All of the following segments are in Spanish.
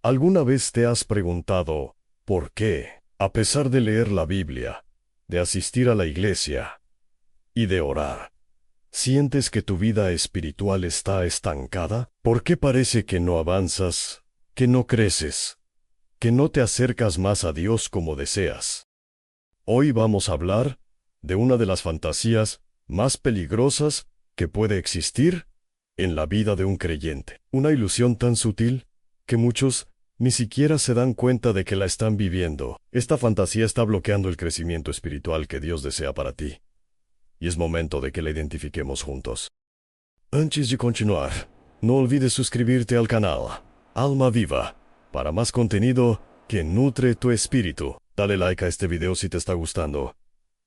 ¿Alguna vez te has preguntado por qué, a pesar de leer la Biblia, de asistir a la iglesia y de orar, sientes que tu vida espiritual está estancada? ¿Por qué parece que no avanzas, que no creces, que no te acercas más a Dios como deseas? Hoy vamos a hablar de una de las fantasías más peligrosas que puede existir en la vida de un creyente. Una ilusión tan sutil que muchos ni siquiera se dan cuenta de que la están viviendo. Esta fantasía está bloqueando el crecimiento espiritual que Dios desea para ti. Y es momento de que la identifiquemos juntos. Antes de continuar, no olvides suscribirte al canal Alma Viva para más contenido que nutre tu espíritu. Dale like a este video si te está gustando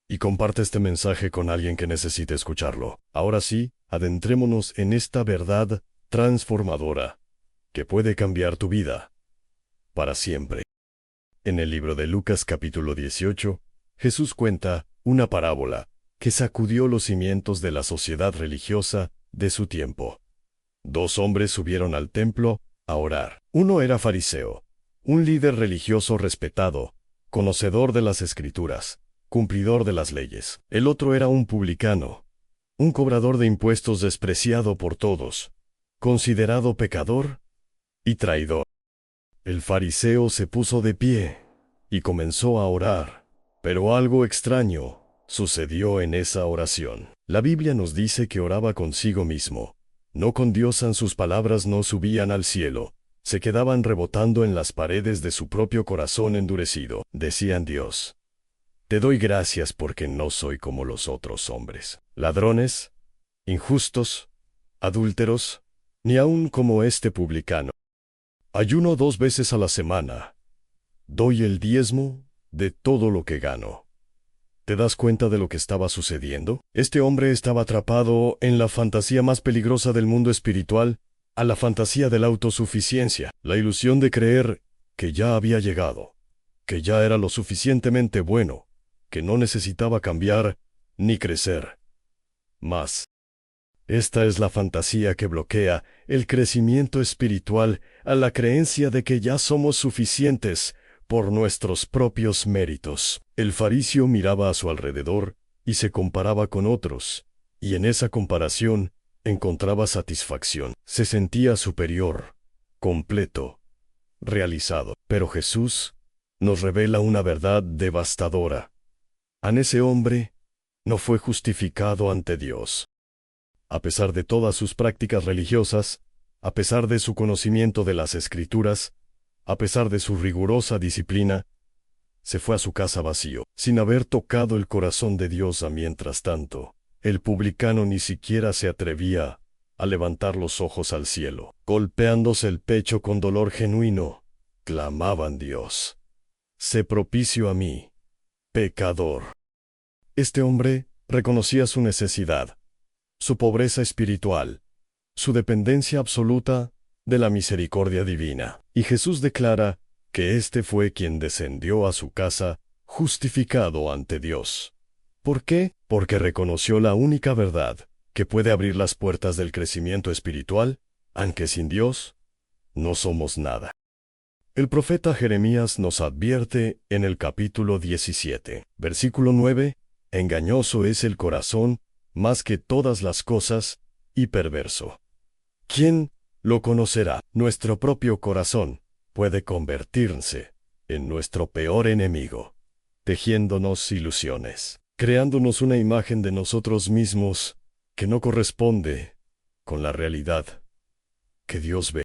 y comparte este mensaje con alguien que necesite escucharlo. Ahora sí, adentrémonos en esta verdad transformadora que puede cambiar tu vida para siempre. En el libro de Lucas capítulo 18, Jesús cuenta una parábola que sacudió los cimientos de la sociedad religiosa de su tiempo. Dos hombres subieron al templo a orar. Uno era fariseo, un líder religioso respetado, conocedor de las Escrituras, cumplidor de las leyes. El otro era un publicano, un cobrador de impuestos despreciado por todos, considerado pecador y traidor. El fariseo se puso de pie y comenzó a orar, pero algo extraño sucedió en esa oración. La Biblia nos dice que oraba consigo mismo, no con Dios. Sus palabras no subían al cielo, se quedaban rebotando en las paredes de su propio corazón endurecido. Decían: Dios, te doy gracias porque no soy como los otros hombres, ladrones, injustos, adúlteros, ni aun como este publicano. Ayuno 2 veces a la semana. Doy el diezmo de todo lo que gano. ¿Te das cuenta de lo que estaba sucediendo? Este hombre estaba atrapado en la fantasía más peligrosa del mundo espiritual, a la fantasía de la autosuficiencia, la ilusión de creer que ya había llegado, que ya era lo suficientemente bueno, que no necesitaba cambiar ni crecer más. Esta es la fantasía que bloquea el crecimiento espiritual a la creencia de que ya somos suficientes por nuestros propios méritos. El fariseo miraba a su alrededor y se comparaba con otros, y en esa comparación encontraba satisfacción. Se sentía superior, completo, realizado. Pero Jesús nos revela una verdad devastadora. Ese hombre no fue justificado ante Dios. A pesar de todas sus prácticas religiosas, a pesar de su conocimiento de las Escrituras, a pesar de su rigurosa disciplina, se fue a su casa vacío, sin haber tocado el corazón de Dios. Mientras tanto, el publicano ni siquiera se atrevía a levantar los ojos al cielo. Golpeándose el pecho con dolor genuino, clamaban: Dios, sé propicio a mí, pecador. Este hombre reconocía su necesidad, su pobreza espiritual, su dependencia absoluta de la misericordia divina. Y Jesús declara que éste fue quien descendió a su casa justificado ante Dios. ¿Por qué? Porque reconoció la única verdad que puede abrir las puertas del crecimiento espiritual, aunque sin Dios no somos nada. El profeta Jeremías nos advierte en el capítulo 17, versículo 9, engañoso es el corazón más que todas las cosas, y perverso. ¿Quién lo conocerá? Nuestro propio corazón puede convertirse en nuestro peor enemigo, tejiéndonos ilusiones, creándonos una imagen de nosotros mismos que no corresponde con la realidad que Dios ve.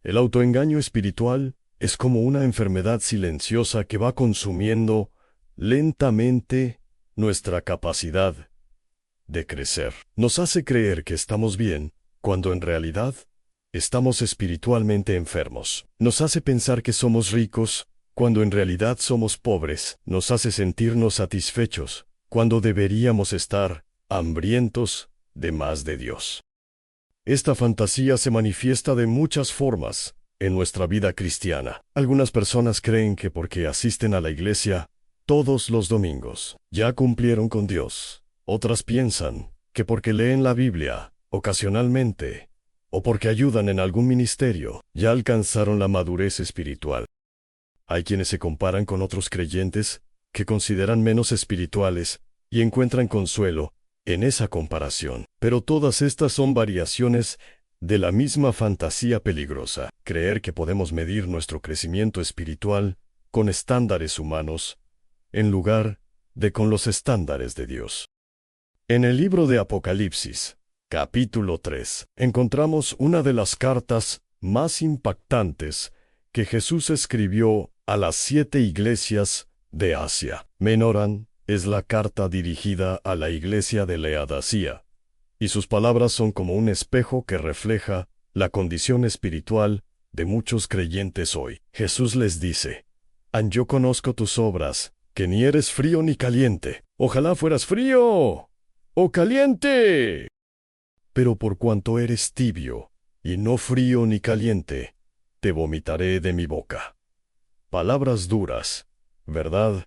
El autoengaño espiritual es como una enfermedad silenciosa que va consumiendo lentamente nuestra capacidad de crecer. Nos hace creer que estamos bien, cuando en realidad estamos espiritualmente enfermos. Nos hace pensar que somos ricos, cuando en realidad somos pobres. Nos hace sentirnos satisfechos, cuando deberíamos estar hambrientos de más de Dios. Esta fantasía se manifiesta de muchas formas en nuestra vida cristiana. Algunas personas creen que porque asisten a la iglesia todos los domingos, ya cumplieron con Dios. Otras piensan que porque leen la Biblia ocasionalmente, o porque ayudan en algún ministerio, ya alcanzaron la madurez espiritual. Hay quienes se comparan con otros creyentes que consideran menos espirituales y encuentran consuelo en esa comparación. Pero todas estas son variaciones de la misma fantasía peligrosa, creer que podemos medir nuestro crecimiento espiritual con estándares humanos, en lugar de con los estándares de Dios. En el libro de Apocalipsis, capítulo 3, encontramos una de las cartas más impactantes que Jesús escribió a las 7 iglesias de Asia. Menorán es la carta dirigida a la iglesia de Laodicea, y sus palabras son como un espejo que refleja la condición espiritual de muchos creyentes hoy. Jesús les dice: Yo conozco tus obras, que ni eres frío ni caliente. Ojalá fueras frío o caliente. Pero por cuanto eres tibio, y no frío ni caliente, te vomitaré de mi boca. Palabras duras, ¿verdad?,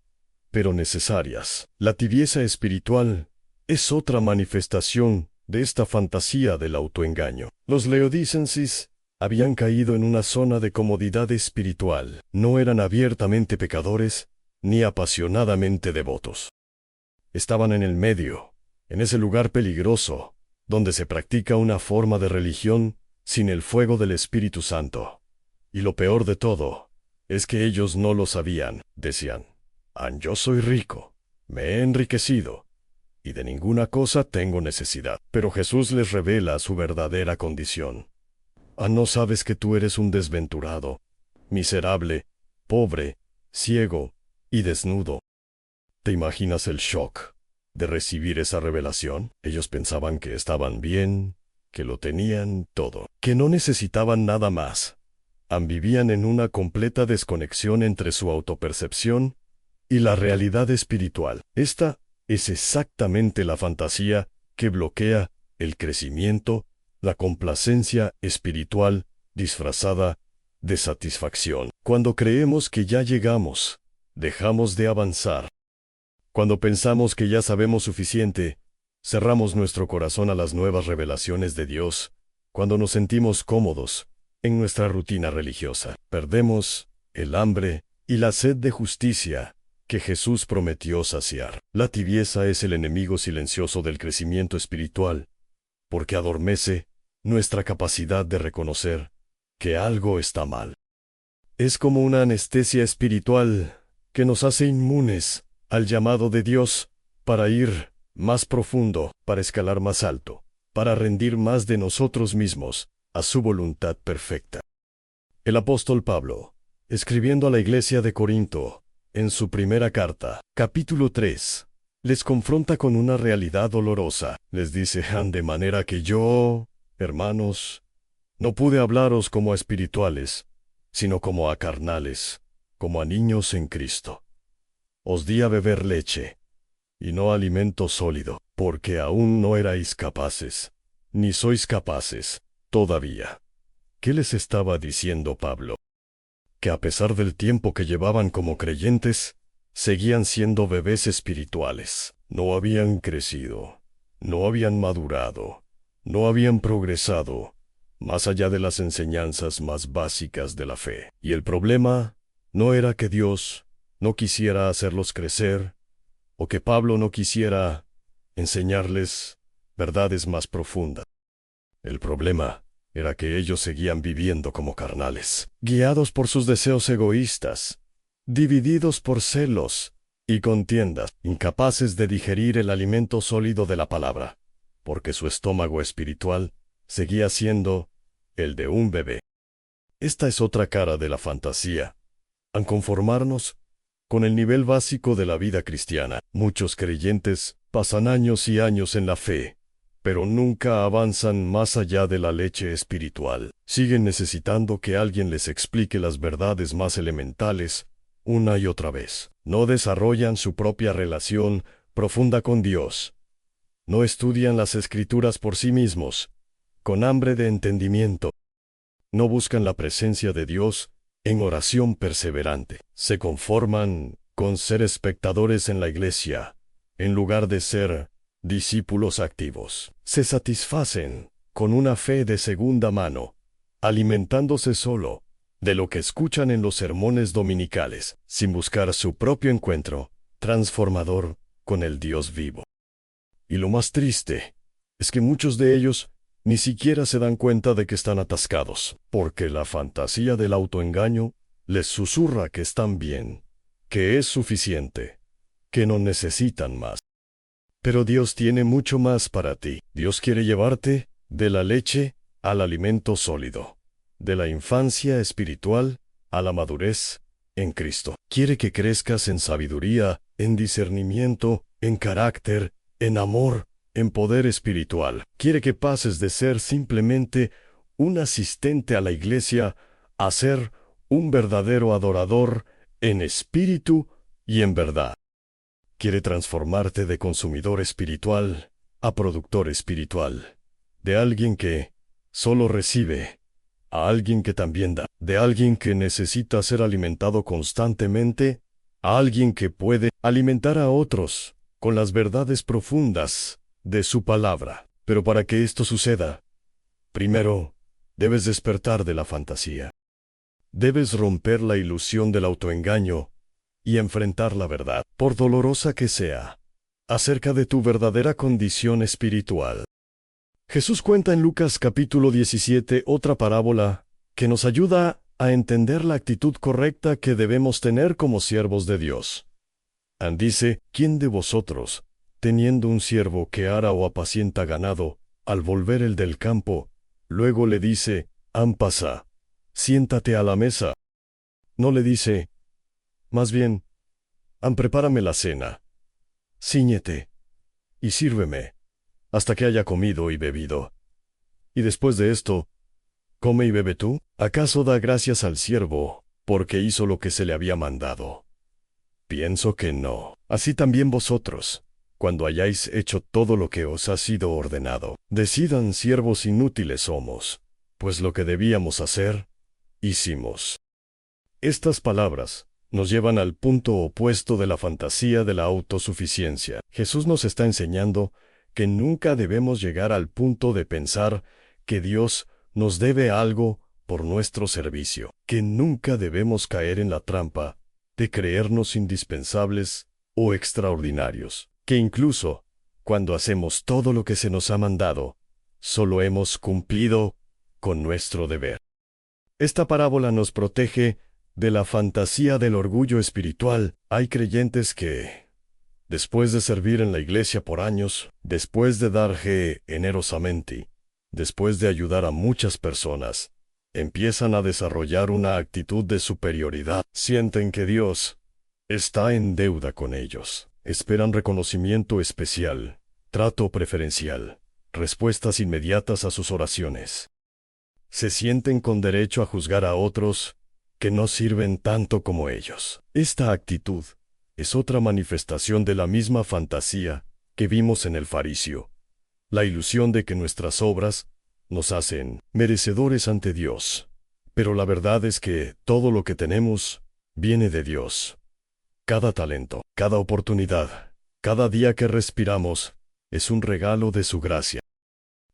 pero necesarias. La tibieza espiritual es otra manifestación de esta fantasía del autoengaño. Los laodicenses habían caído en una zona de comodidad espiritual. No eran abiertamente pecadores, ni apasionadamente devotos. Estaban en el medio, en ese lugar peligroso, donde se practica una forma de religión sin el fuego del Espíritu Santo. Y lo peor de todo es que ellos no lo sabían. Decían: yo soy rico, me he enriquecido, y de ninguna cosa tengo necesidad. Pero Jesús les revela su verdadera condición. ¿No sabes que tú eres un desventurado, miserable, pobre, ciego y desnudo? ¿Te imaginas el shock de recibir esa revelación? Ellos pensaban que estaban bien, que lo tenían todo, que no necesitaban nada más. Vivían en una completa desconexión entre su autopercepción y la realidad espiritual. Esta es exactamente la fantasía que bloquea el crecimiento, la complacencia espiritual disfrazada de satisfacción. Cuando creemos que ya llegamos, dejamos de avanzar. Cuando pensamos que ya sabemos suficiente, cerramos nuestro corazón a las nuevas revelaciones de Dios. Cuando nos sentimos cómodos en nuestra rutina religiosa, perdemos el hambre y la sed de justicia que Jesús prometió saciar. La tibieza es el enemigo silencioso del crecimiento espiritual, porque adormece nuestra capacidad de reconocer que algo está mal. Es como una anestesia espiritual que nos hace inmunes al llamado de Dios para ir más profundo, para escalar más alto, para rendir más de nosotros mismos a su voluntad perfecta. El apóstol Pablo, escribiendo a la iglesia de Corinto, en su primera carta, capítulo 3, les confronta con una realidad dolorosa. Les dice: de manera que yo, hermanos, no pude hablaros como a espirituales, sino como a carnales, como a niños en Cristo. Os di a beber leche, y no alimento sólido, porque aún no erais capaces, ni sois capaces, todavía. ¿Qué les estaba diciendo Pablo? Que a pesar del tiempo que llevaban como creyentes, seguían siendo bebés espirituales. No habían crecido, no habían madurado, no habían progresado, más allá de las enseñanzas más básicas de la fe. Y el problema no era que Dios no quisiera hacerlos crecer, o que Pablo no quisiera enseñarles verdades más profundas. El problema era que ellos seguían viviendo como carnales, guiados por sus deseos egoístas, divididos por celos y contiendas, incapaces de digerir el alimento sólido de la palabra, porque su estómago espiritual seguía siendo el de un bebé. Esta es otra cara de la fantasía. Al conformarnos con el nivel básico de la vida cristiana, muchos creyentes pasan años y años en la fe, pero nunca avanzan más allá de la leche espiritual. Siguen necesitando que alguien les explique las verdades más elementales una y otra vez. No desarrollan su propia relación profunda con Dios. No estudian las Escrituras por sí mismos, con hambre de entendimiento. No buscan la presencia de Dios en oración perseverante. Se conforman con ser espectadores en la iglesia, en lugar de ser discípulos activos. Se satisfacen con una fe de segunda mano, alimentándose solo de lo que escuchan en los sermones dominicales, sin buscar su propio encuentro transformador con el Dios vivo. Y lo más triste es que muchos de ellos ni siquiera se dan cuenta de que están atascados, porque la fantasía del autoengaño les susurra que están bien, que es suficiente, que no necesitan más. Pero Dios tiene mucho más para ti. Dios quiere llevarte de la leche al alimento sólido, de la infancia espiritual a la madurez en Cristo. Quiere que crezcas en sabiduría, en discernimiento, en carácter, en amor, en poder espiritual. Quiere que pases de ser simplemente un asistente a la iglesia a ser un verdadero adorador en espíritu y en verdad. Quiere transformarte de consumidor espiritual a productor espiritual, de alguien que solo recibe a alguien que también da, de alguien que necesita ser alimentado constantemente a alguien que puede alimentar a otros con las verdades profundas de su palabra. Pero para que esto suceda, primero, debes despertar de la fantasía. Debes romper la ilusión del autoengaño y enfrentar la verdad, por dolorosa que sea, acerca de tu verdadera condición espiritual. Jesús cuenta en Lucas capítulo 17 otra parábola que nos ayuda a entender la actitud correcta que debemos tener como siervos de Dios. Dice, ¿quién de vosotros, teniendo un siervo que ara o apacienta ganado, al volver el del campo, luego le dice, pasa, siéntate a la mesa? No le dice, más bien, prepárame la cena, cíñete y sírveme, hasta que haya comido y bebido. Y después de esto, come y bebe tú. ¿Acaso da gracias al siervo, porque hizo lo que se le había mandado? Pienso que no. Así también vosotros, cuando hayáis hecho todo lo que os ha sido ordenado, decidan siervos inútiles somos, pues lo que debíamos hacer, hicimos. Estas palabras nos llevan al punto opuesto de la fantasía de la autosuficiencia. Jesús nos está enseñando que nunca debemos llegar al punto de pensar que Dios nos debe algo por nuestro servicio, que nunca debemos caer en la trampa de creernos indispensables o extraordinarios, que incluso cuando hacemos todo lo que se nos ha mandado, solo hemos cumplido con nuestro deber. Esta parábola nos protege de la fantasía del orgullo espiritual. Hay creyentes que, después de servir en la iglesia por años, después de dar generosamente, después de ayudar a muchas personas, empiezan a desarrollar una actitud de superioridad. Sienten que Dios está en deuda con ellos. Esperan reconocimiento especial, trato preferencial, respuestas inmediatas a sus oraciones. Se sienten con derecho a juzgar a otros que no sirven tanto como ellos. Esta actitud es otra manifestación de la misma fantasía que vimos en el fariseo, la ilusión de que nuestras obras nos hacen merecedores ante Dios. Pero la verdad es que todo lo que tenemos viene de Dios. Cada talento, cada oportunidad, cada día que respiramos, es un regalo de su gracia.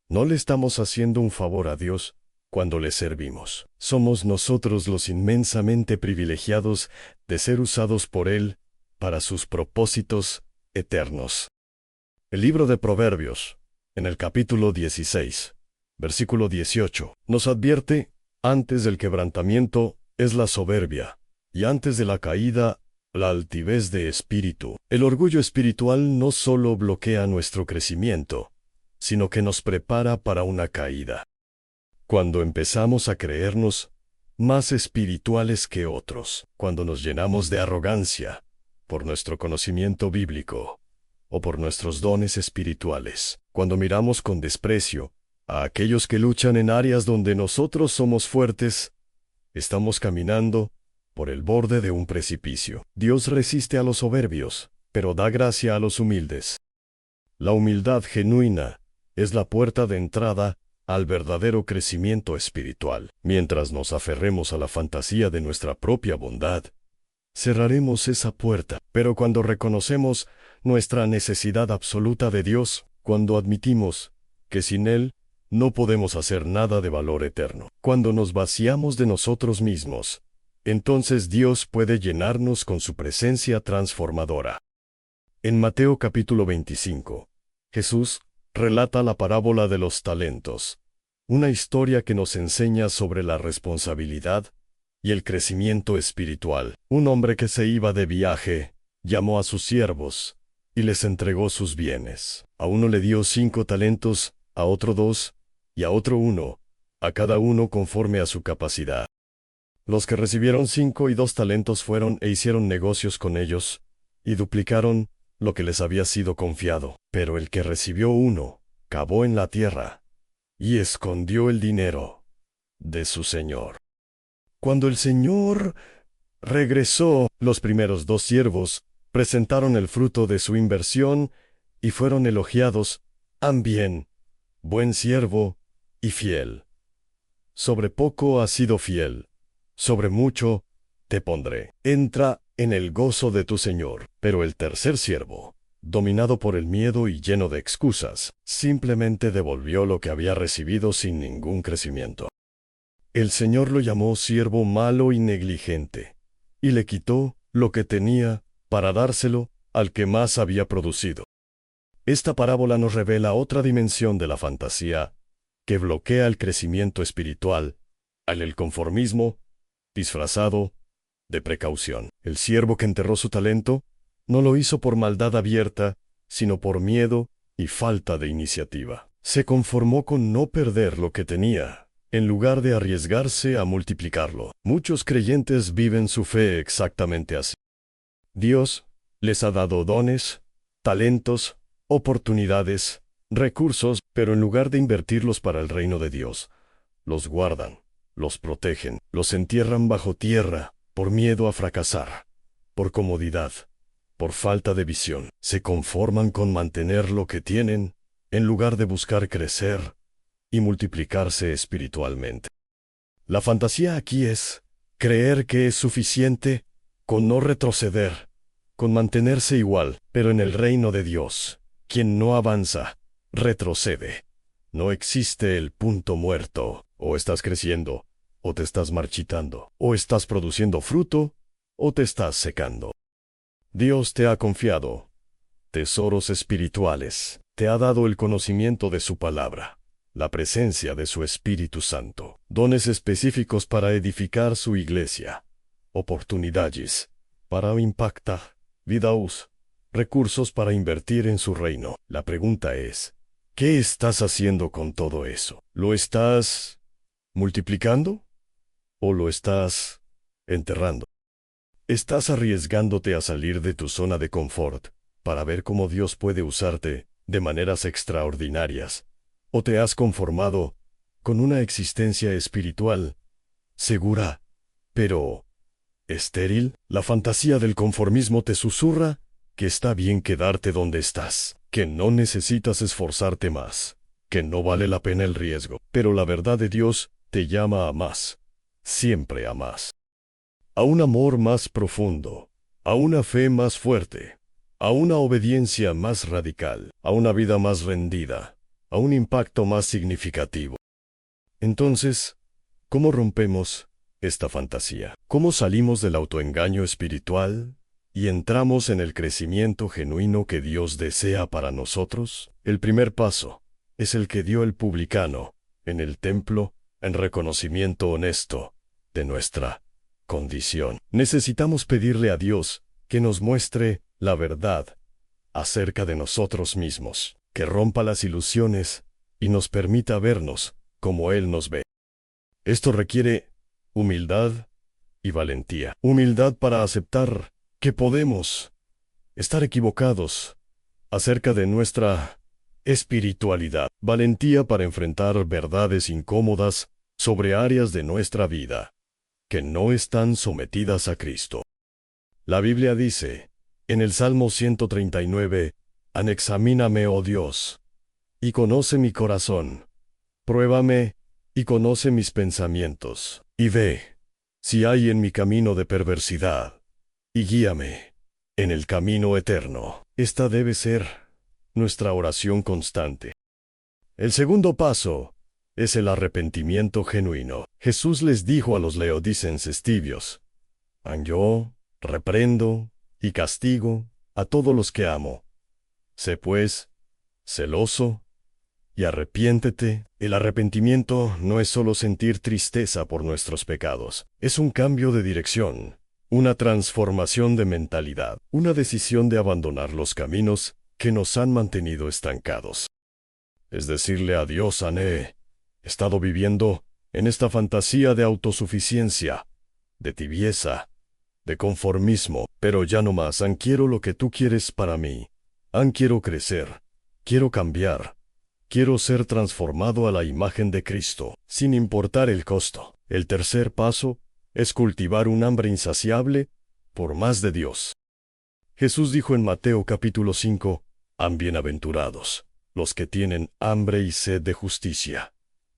No le estamos haciendo un favor a Dios cuando le servimos. Somos nosotros los inmensamente privilegiados de ser usados por Él para sus propósitos eternos. El libro de Proverbios, en el capítulo 16, versículo 18, nos advierte, antes del quebrantamiento es la soberbia, y antes de la caída, la altivez de espíritu. El orgullo espiritual no solo bloquea nuestro crecimiento, sino que nos prepara para una caída. Cuando empezamos a creernos más espirituales que otros, cuando nos llenamos de arrogancia por nuestro conocimiento bíblico o por nuestros dones espirituales, cuando miramos con desprecio a aquellos que luchan en áreas donde nosotros somos fuertes, estamos caminando por el borde de un precipicio. Dios resiste a los soberbios, pero da gracia a los humildes. La humildad genuina es la puerta de entrada al verdadero crecimiento espiritual. Mientras nos aferremos a la fantasía de nuestra propia bondad, cerraremos esa puerta. Pero cuando reconocemos nuestra necesidad absoluta de Dios, cuando admitimos que sin Él no podemos hacer nada de valor eterno. Cuando nos vaciamos de nosotros mismos, entonces Dios puede llenarnos con su presencia transformadora. En Mateo capítulo 25, Jesús relata la parábola de los talentos, una historia que nos enseña sobre la responsabilidad y el crecimiento espiritual. Un hombre que se iba de viaje llamó a sus siervos y les entregó sus bienes. A uno le dio 5 talentos, a otro 2, y a otro 1, a cada uno conforme a su capacidad. Los que recibieron 5 y 2 talentos fueron e hicieron negocios con ellos, y duplicaron lo que les había sido confiado. Pero el que recibió 1, cavó en la tierra, y escondió el dinero de su señor. Cuando el señor regresó, los primeros 2 siervos presentaron el fruto de su inversión y fueron elogiados. Bien, buen siervo y fiel. Sobre poco has sido fiel, sobre mucho te pondré. Entra en el gozo de tu señor. Pero el tercer siervo, dominado por el miedo y lleno de excusas, simplemente devolvió lo que había recibido sin ningún crecimiento. El señor lo llamó siervo malo y negligente, y le quitó lo que tenía para dárselo al que más había producido. Esta parábola nos revela otra dimensión de la fantasía que bloquea el crecimiento espiritual, el conformismo, disfrazado de precaución. El siervo que enterró su talento no lo hizo por maldad abierta, sino por miedo y falta de iniciativa. Se conformó con no perder lo que tenía, en lugar de arriesgarse a multiplicarlo. Muchos creyentes viven su fe exactamente así. Dios les ha dado dones, talentos, oportunidades, recursos, pero en lugar de invertirlos para el reino de Dios, los guardan, los protegen, los entierran bajo tierra, por miedo a fracasar, por comodidad, por falta de visión. Se conforman con mantener lo que tienen, en lugar de buscar crecer y multiplicarse espiritualmente. La fantasía aquí es creer que es suficiente con no retroceder, con mantenerse igual, pero en el reino de Dios, quien no avanza, retrocede. No existe el punto muerto. O estás creciendo, o te estás marchitando, o estás produciendo fruto, o te estás secando. Dios te ha confiado tesoros espirituales, te ha dado el conocimiento de su palabra, la presencia de su Espíritu Santo, dones específicos para edificar su iglesia, oportunidades para impactar vidas, recursos para invertir en su reino. La pregunta es, ¿qué estás haciendo con todo eso? ¿Lo estás multiplicando o lo estás enterrando? ¿Estás arriesgándote a salir de tu zona de confort para ver cómo Dios puede usarte de maneras extraordinarias? ¿O te has conformado con una existencia espiritual segura, pero estéril? La fantasía del conformismo te susurra que está bien quedarte donde estás, que no necesitas esforzarte más, que no vale la pena el riesgo. Pero la verdad de Dios te llama a más, siempre a más. A un amor más profundo, a una fe más fuerte, a una obediencia más radical, a una vida más rendida, a un impacto más significativo. Entonces, ¿cómo rompemos esta fantasía? ¿Cómo salimos del autoengaño espiritual y entramos en el crecimiento genuino que Dios desea para nosotros? El primer paso es el que dio el publicano en el templo en reconocimiento honesto de nuestra condición. Necesitamos pedirle a Dios que nos muestre la verdad acerca de nosotros mismos, que rompa las ilusiones y nos permita vernos como Él nos ve. Esto requiere humildad y valentía. Humildad para aceptar que podemos estar equivocados acerca de nuestra espiritualidad. Valentía para enfrentar verdades incómodas sobre áreas de nuestra vida que no están sometidas a Cristo. La Biblia dice, en el Salmo 139, Examíname, oh Dios, y conoce mi corazón. Pruébame, y conoce mis pensamientos, y ve si hay en mi camino de perversidad, y guíame en el camino eterno. Esta debe ser nuestra oración constante. El segundo paso es el arrepentimiento genuino. Jesús les dijo a los laodicenses tibios: yo reprendo y castigo a todos los que amo. Sé pues celoso y arrepiéntete. El arrepentimiento no es solo sentir tristeza por nuestros pecados, es un cambio de dirección, una transformación de mentalidad, una decisión de abandonar los caminos que nos han mantenido estancados. Es decirle a Dios: he estado viviendo en esta fantasía de autosuficiencia, de tibieza, de conformismo, pero ya no más. Quiero lo que tú quieres para mí. Quiero crecer, quiero cambiar, quiero ser transformado a la imagen de Cristo, sin importar el costo. El tercer paso es cultivar un hambre insaciable por más de Dios. Jesús dijo en Mateo capítulo 5, bienaventurados los que tienen hambre y sed de justicia,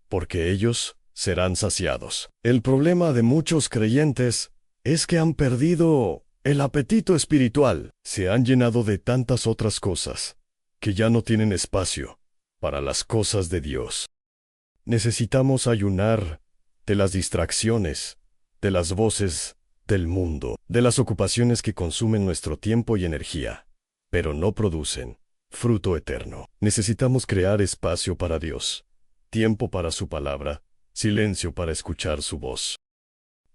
porque ellos serán saciados. El problema de muchos creyentes es que han perdido el apetito espiritual. Se han llenado de tantas otras cosas que ya no tienen espacio para las cosas de Dios. Necesitamos ayunar de las distracciones, de las voces del mundo, de las ocupaciones que consumen nuestro tiempo y energía, pero no producen fruto eterno. Necesitamos crear espacio para Dios, tiempo para su palabra, silencio para escuchar su voz.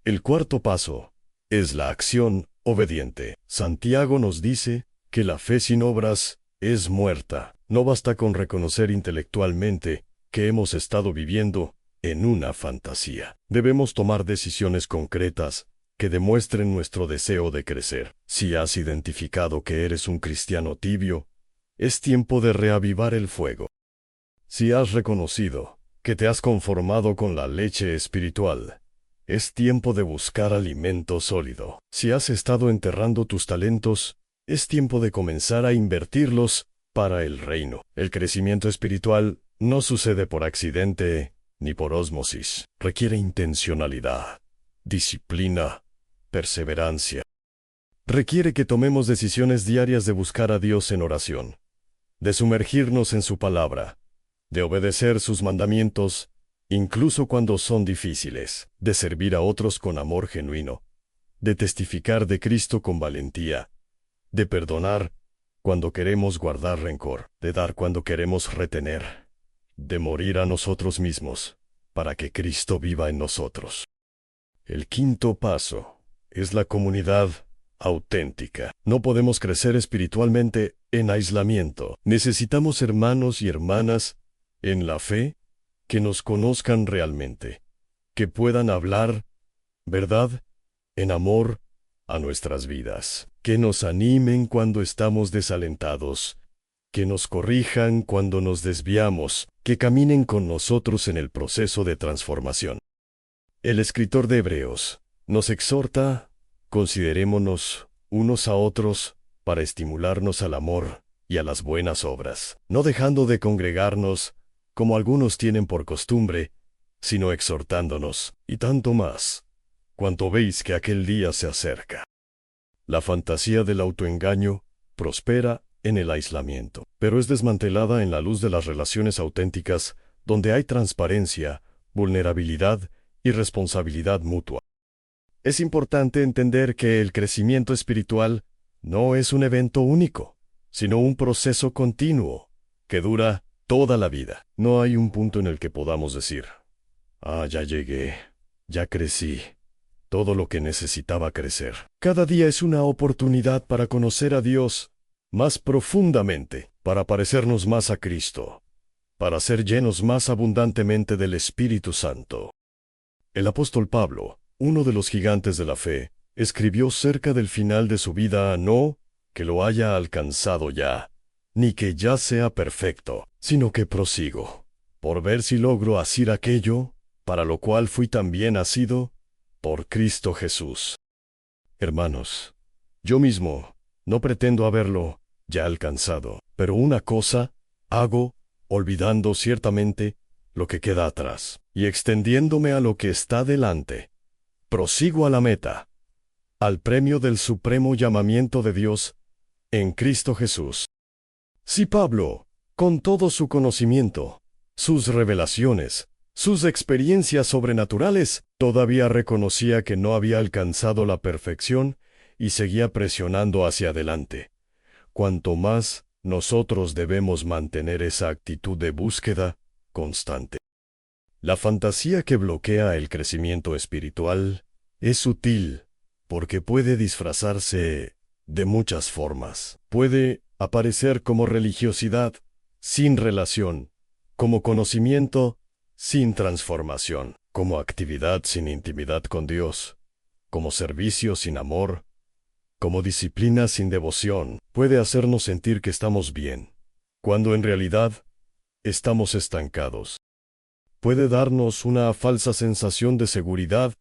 El cuarto paso es la acción obediente. Santiago nos dice que la fe sin obras es muerta. No basta con reconocer intelectualmente que hemos estado viviendo en una fantasía. Debemos tomar decisiones concretas que demuestren nuestro deseo de crecer. Si has identificado que eres un cristiano tibio, es tiempo de reavivar el fuego. Si has reconocido que te has conformado con la leche espiritual, es tiempo de buscar alimento sólido. Si has estado enterrando tus talentos, es tiempo de comenzar a invertirlos para el reino. El crecimiento espiritual no sucede por accidente ni por ósmosis. Requiere intencionalidad, disciplina, perseverancia. Requiere que tomemos decisiones diarias de buscar a Dios en oración, de sumergirnos en su palabra, de obedecer sus mandamientos, incluso cuando son difíciles, de servir a otros con amor genuino, de testificar de Cristo con valentía, de perdonar cuando queremos guardar rencor, de dar cuando queremos retener, de morir a nosotros mismos, para que Cristo viva en nosotros. El quinto paso es la comunidad auténtica. No podemos crecer espiritualmente en aislamiento. Necesitamos hermanos y hermanas en la fe que nos conozcan realmente, que puedan hablar verdad en amor a nuestras vidas, que nos animen cuando estamos desalentados, que nos corrijan cuando nos desviamos, que caminen con nosotros en el proceso de transformación. El escritor de Hebreos nos exhorta: considerémonos unos a otros para estimularnos al amor y a las buenas obras, no dejando de congregarnos, como algunos tienen por costumbre, sino exhortándonos, y tanto más, cuanto veis que aquel día se acerca. La fantasía del autoengaño prospera en el aislamiento, pero es desmantelada en la luz de las relaciones auténticas, donde hay transparencia, vulnerabilidad y responsabilidad mutua. Es importante entender que el crecimiento espiritual no es un evento único, sino un proceso continuo, que dura toda la vida. No hay un punto en el que podamos decir: ya llegué, ya crecí, todo lo que necesitaba crecer. Cada día es una oportunidad para conocer a Dios más profundamente, para parecernos más a Cristo, para ser llenos más abundantemente del Espíritu Santo. El apóstol Pablo, uno de los gigantes de la fe, escribió cerca del final de su vida: no que lo haya alcanzado ya, ni que ya sea perfecto, sino que prosigo, por ver si logro asir aquello, para lo cual fui también asido, por Cristo Jesús. Hermanos, yo mismo no pretendo haberlo ya alcanzado, pero una cosa hago, olvidando ciertamente lo que queda atrás, y extendiéndome a lo que está delante. Prosigo a la meta, al premio del supremo llamamiento de Dios en Cristo Jesús. Si Pablo, con todo su conocimiento, sus revelaciones, sus experiencias sobrenaturales, todavía reconocía que no había alcanzado la perfección y seguía presionando hacia adelante. Cuanto más, nosotros debemos mantener esa actitud de búsqueda constante. La fantasía que bloquea el crecimiento espiritual es sutil, porque puede disfrazarse de muchas formas. Puede aparecer como religiosidad, sin relación, como conocimiento, sin transformación, como actividad sin intimidad con Dios, como servicio sin amor, como disciplina sin devoción. Puede hacernos sentir que estamos bien, cuando en realidad estamos estancados. Puede darnos una falsa sensación de seguridad,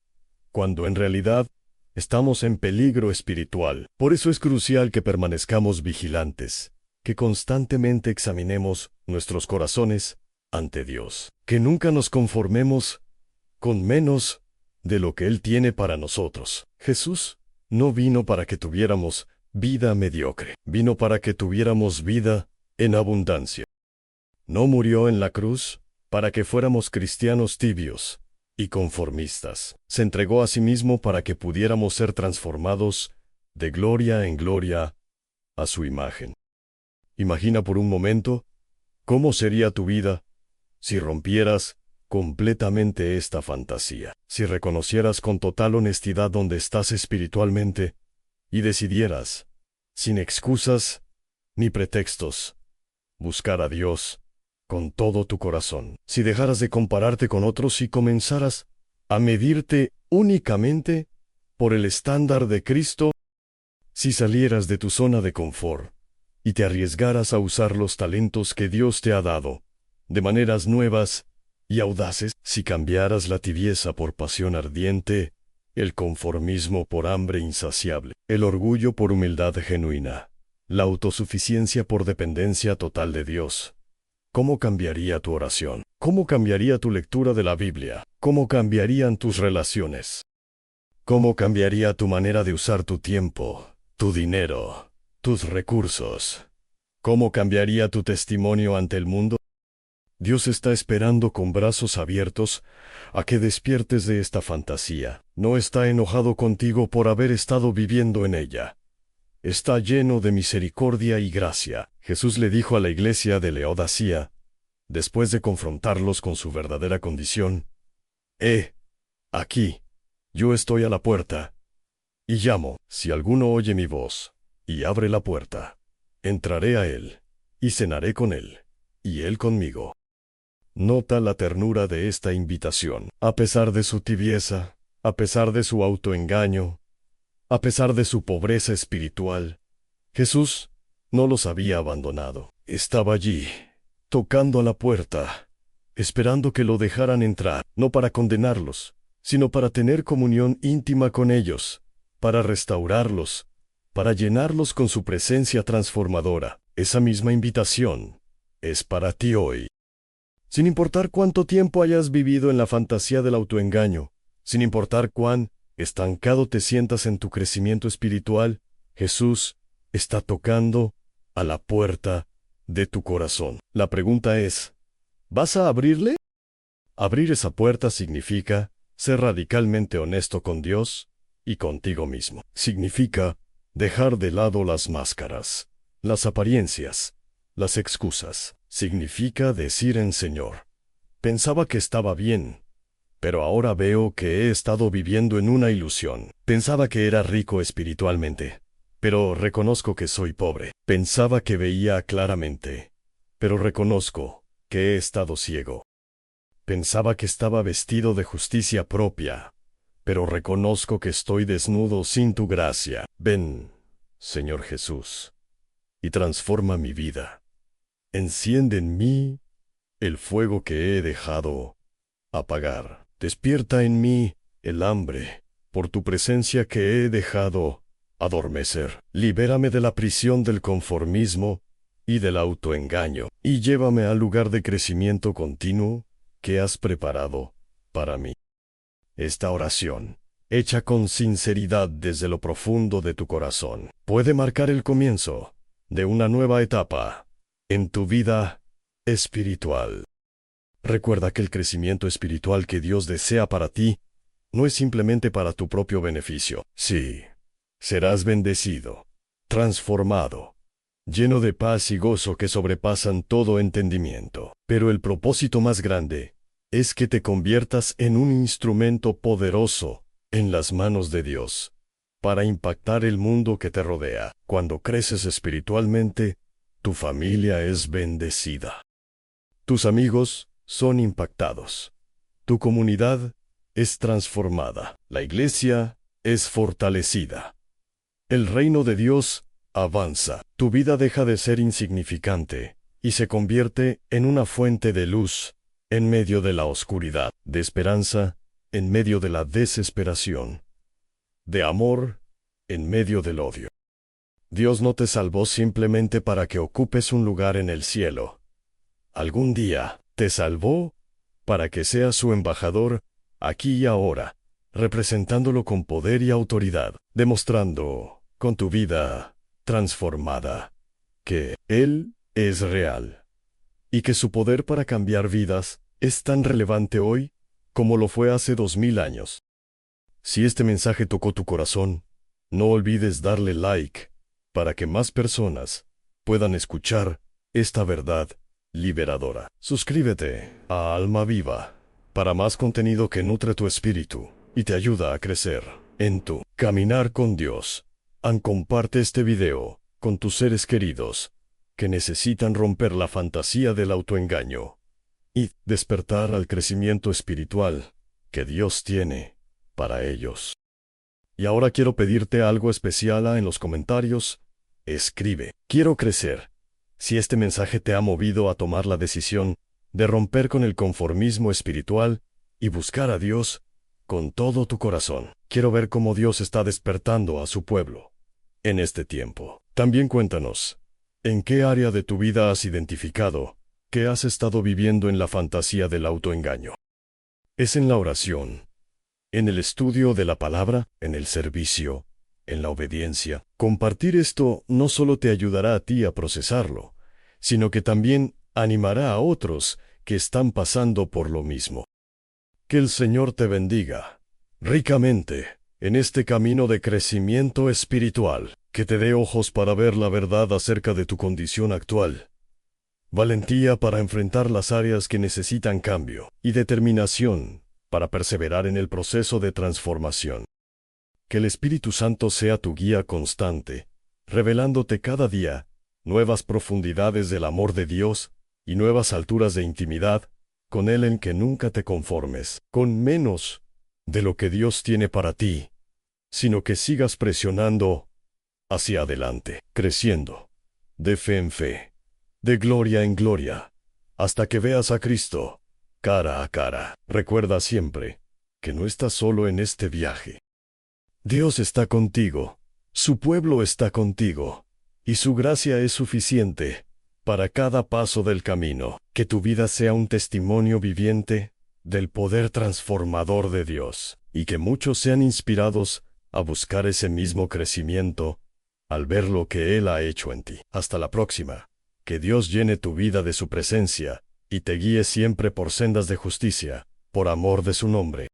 cuando en realidad estamos en peligro espiritual. Por eso es crucial que permanezcamos vigilantes, que constantemente examinemos nuestros corazones ante Dios, que nunca nos conformemos con menos de lo que Él tiene para nosotros. Jesús no vino para que tuviéramos vida mediocre, vino para que tuviéramos vida en abundancia. No murió en la cruz para que fuéramos cristianos tibios y conformistas. Se entregó a sí mismo para que pudiéramos ser transformados de gloria en gloria a su imagen. Imagina por un momento cómo sería tu vida si rompieras completamente esta fantasía, si reconocieras con total honestidad dónde estás espiritualmente y decidieras, sin excusas ni pretextos, buscar a Dios con todo tu corazón. Si dejaras de compararte con otros y comenzaras a medirte únicamente por el estándar de Cristo, si salieras de tu zona de confort y te arriesgaras a usar los talentos que Dios te ha dado, de maneras nuevas y audaces, si cambiaras la tibieza por pasión ardiente, el conformismo por hambre insaciable, el orgullo por humildad genuina, la autosuficiencia por dependencia total de Dios, ¿cómo cambiaría tu oración? ¿Cómo cambiaría tu lectura de la Biblia? ¿Cómo cambiarían tus relaciones? ¿Cómo cambiaría tu manera de usar tu tiempo, tu dinero, tus recursos? ¿Cómo cambiaría tu testimonio ante el mundo? Dios está esperando con brazos abiertos a que despiertes de esta fantasía. No está enojado contigo por haber estado viviendo en ella. Está lleno de misericordia y gracia. Jesús le dijo a la iglesia de Laodicea, después de confrontarlos con su verdadera condición: aquí, yo estoy a la puerta, y llamo. Si alguno oye mi voz, y abre la puerta, entraré a él, y cenaré con él, y él conmigo. Nota la ternura de esta invitación. A pesar de su tibieza, a pesar de su autoengaño, a pesar de su pobreza espiritual, Jesús no los había abandonado. Estaba allí, tocando a la puerta, esperando que lo dejaran entrar, no para condenarlos, sino para tener comunión íntima con ellos, para restaurarlos, para llenarlos con su presencia transformadora. Esa misma invitación es para ti hoy. Sin importar cuánto tiempo hayas vivido en la fantasía del autoengaño, sin importar cuán estancado te sientas en tu crecimiento espiritual, Jesús está tocando a la puerta de tu corazón. La pregunta es, ¿vas a abrirle? Abrir esa puerta significa ser radicalmente honesto con Dios y contigo mismo. Significa dejar de lado las máscaras, las apariencias, las excusas. Significa decir en Señor, pensaba que estaba bien, pero ahora veo que he estado viviendo en una ilusión. Pensaba que era rico espiritualmente, pero reconozco que soy pobre. Pensaba que veía claramente, pero reconozco que he estado ciego. Pensaba que estaba vestido de justicia propia, pero reconozco que estoy desnudo sin tu gracia. Ven, Señor Jesús, y transforma mi vida. Enciende en mí el fuego que he dejado apagar. Despierta en mí el hambre por tu presencia que he dejado adormecer. Libérame de la prisión del conformismo y del autoengaño, y llévame al lugar de crecimiento continuo que has preparado para mí. Esta oración, hecha con sinceridad desde lo profundo de tu corazón, puede marcar el comienzo de una nueva etapa en tu vida espiritual. Recuerda que el crecimiento espiritual que Dios desea para ti no es simplemente para tu propio beneficio. Sí, serás bendecido, transformado, lleno de paz y gozo que sobrepasan todo entendimiento. Pero el propósito más grande es que te conviertas en un instrumento poderoso en las manos de Dios, para impactar el mundo que te rodea. Cuando creces espiritualmente, tu familia es bendecida. Tus amigos son impactados. Tu comunidad es transformada. La iglesia es fortalecida. El reino de Dios avanza. Tu vida deja de ser insignificante y se convierte en una fuente de luz en medio de la oscuridad, de esperanza en medio de la desesperación, de amor en medio del odio. Dios no te salvó simplemente para que ocupes un lugar en el cielo. Algún día te salvó para que seas su embajador aquí y ahora, representándolo con poder y autoridad, demostrando con tu vida transformada que Él es real y que su poder para cambiar vidas es tan relevante hoy como lo fue hace 2000 años. Si este mensaje tocó tu corazón, no olvides darle like para que más personas puedan escuchar esta verdad liberadora. Suscríbete a Alma Viva para más contenido que nutre tu espíritu y te ayuda a crecer en tu caminar con Dios. Comparte este video con tus seres queridos que necesitan romper la fantasía del autoengaño y despertar al crecimiento espiritual que Dios tiene para ellos. Y ahora quiero pedirte algo especial en los comentarios. Escribe, quiero crecer. Si este mensaje te ha movido a tomar la decisión de romper con el conformismo espiritual y buscar a Dios con todo tu corazón. Quiero ver cómo Dios está despertando a su pueblo en este tiempo. También cuéntanos, ¿en qué área de tu vida has identificado que has estado viviendo en la fantasía del autoengaño? ¿Es en la oración, en el estudio de la palabra, en el servicio, en la obediencia? Compartir esto no solo te ayudará a ti a procesarlo, sino que también animará a otros que están pasando por lo mismo. Que el Señor te bendiga ricamente en este camino de crecimiento espiritual, que te dé ojos para ver la verdad acerca de tu condición actual, valentía para enfrentar las áreas que necesitan cambio y determinación para perseverar en el proceso de transformación. Que el Espíritu Santo sea tu guía constante, revelándote cada día nuevas profundidades del amor de Dios y nuevas alturas de intimidad con Él, en que nunca te conformes con menos de lo que Dios tiene para ti, sino que sigas presionando hacia adelante, creciendo de fe en fe, de gloria en gloria, hasta que veas a Cristo cara a cara. Recuerda siempre que no estás solo en este viaje. Dios está contigo, su pueblo está contigo, y su gracia es suficiente para cada paso del camino. Que tu vida sea un testimonio viviente del poder transformador de Dios, y que muchos sean inspirados a buscar ese mismo crecimiento al ver lo que Él ha hecho en ti. Hasta la próxima. Que Dios llene tu vida de su presencia y te guíe siempre por sendas de justicia, por amor de su nombre.